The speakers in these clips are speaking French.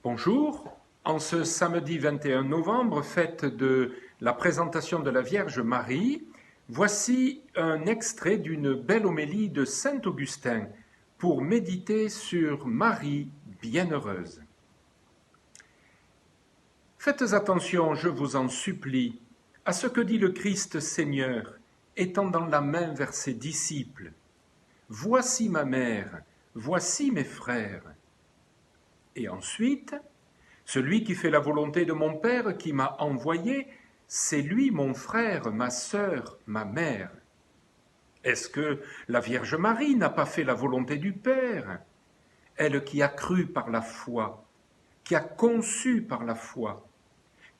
Bonjour, en ce samedi 21 novembre, fête de la présentation de la Vierge Marie, voici un extrait d'une belle homélie de saint Augustin pour méditer sur Marie bienheureuse. Faites attention, je vous en supplie, à ce que dit le Christ Seigneur, étendant la main vers ses disciples. « Voici ma mère, voici mes frères. » Et ensuite, celui qui fait la volonté de mon Père qui m'a envoyé, c'est lui mon frère, ma sœur, ma mère. Est-ce que la Vierge Marie n'a pas fait la volonté du Père? Elle qui a cru par la foi, qui a conçu par la foi,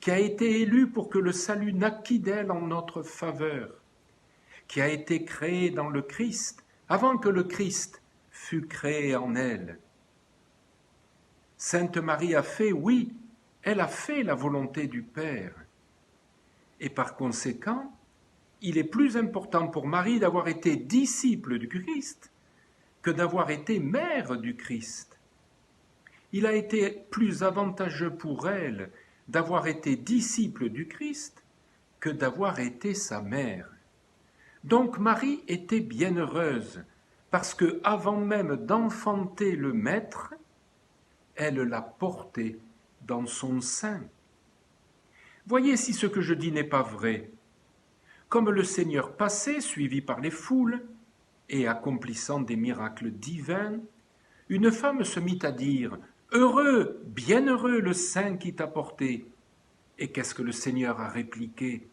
qui a été élue pour que le salut naquît d'elle en notre faveur, qui a été créée dans le Christ avant que le Christ fût créé en elle. Sainte Marie a fait, oui, elle a fait la volonté du Père. Et par conséquent, il est plus important pour Marie d'avoir été disciple du Christ que d'avoir été mère du Christ. Il a été plus avantageux pour elle d'avoir été disciple du Christ que d'avoir été sa mère. Donc Marie était bienheureuse parce que, avant même d'enfanter le Maître, elle l'a porté dans son sein. Voyez si ce que je dis n'est pas vrai. Comme le Seigneur passait, suivi par les foules, et accomplissant des miracles divins, une femme se mit à dire « Heureux, bienheureux le sein qui t'a porté !» Et qu'est-ce que le Seigneur a répliqué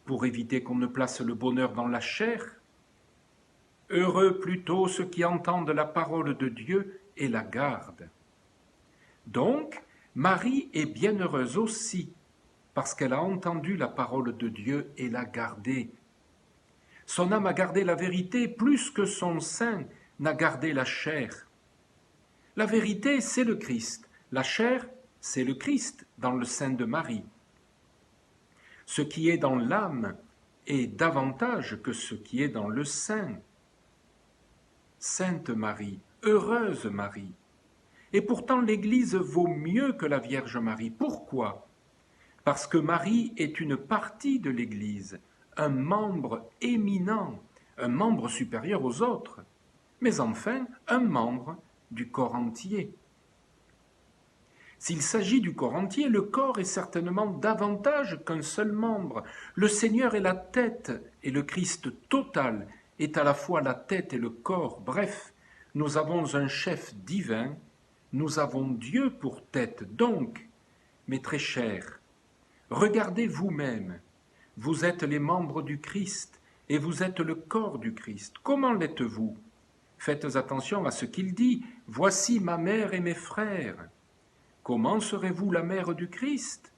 pour éviter qu'on ne place le bonheur dans la chair? « Heureux plutôt ceux qui entendent la parole de Dieu et la gardent. » Donc, Marie est bienheureuse aussi, parce qu'elle a entendu la parole de Dieu et l'a gardée. Son âme a gardé la vérité plus que son sein n'a gardé la chair. La vérité, c'est le Christ. La chair, c'est le Christ dans le sein de Marie. Ce qui est dans l'âme est davantage que ce qui est dans le sein. Sainte Marie, heureuse Marie. Et pourtant l'Église vaut mieux que la Vierge Marie. Pourquoi? Parce que Marie est une partie de l'Église, un membre éminent, un membre supérieur aux autres, mais enfin un membre du corps entier. S'il s'agit du corps entier, le corps est certainement davantage qu'un seul membre. Le Seigneur est la tête et le Christ total est à la fois la tête et le corps. Bref, nous avons un chef divin. Nous avons Dieu pour tête, donc, mes très chers, regardez vous-même, vous êtes les membres du Christ et vous êtes le corps du Christ. Comment l'êtes-vous? Faites attention à ce qu'il dit, « Voici ma mère et mes frères ». Comment serez-vous la mère du Christ?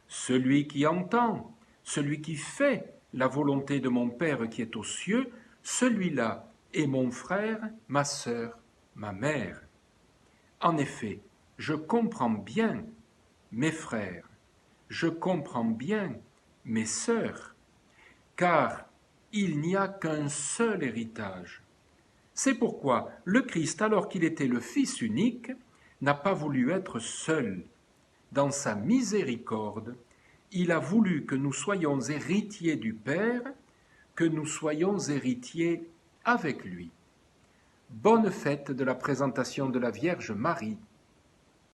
Celui qui entend, celui qui fait la volonté de mon Père qui est aux cieux, celui-là est mon frère, ma sœur, ma mère. En effet, je comprends bien mes frères, je comprends bien mes sœurs, car il n'y a qu'un seul héritage. C'est pourquoi le Christ, alors qu'il était le Fils unique, n'a pas voulu être seul. Dans sa miséricorde, il a voulu que nous soyons héritiers du Père, que nous soyons héritiers avec lui. Bonne fête de la présentation de la Vierge Marie.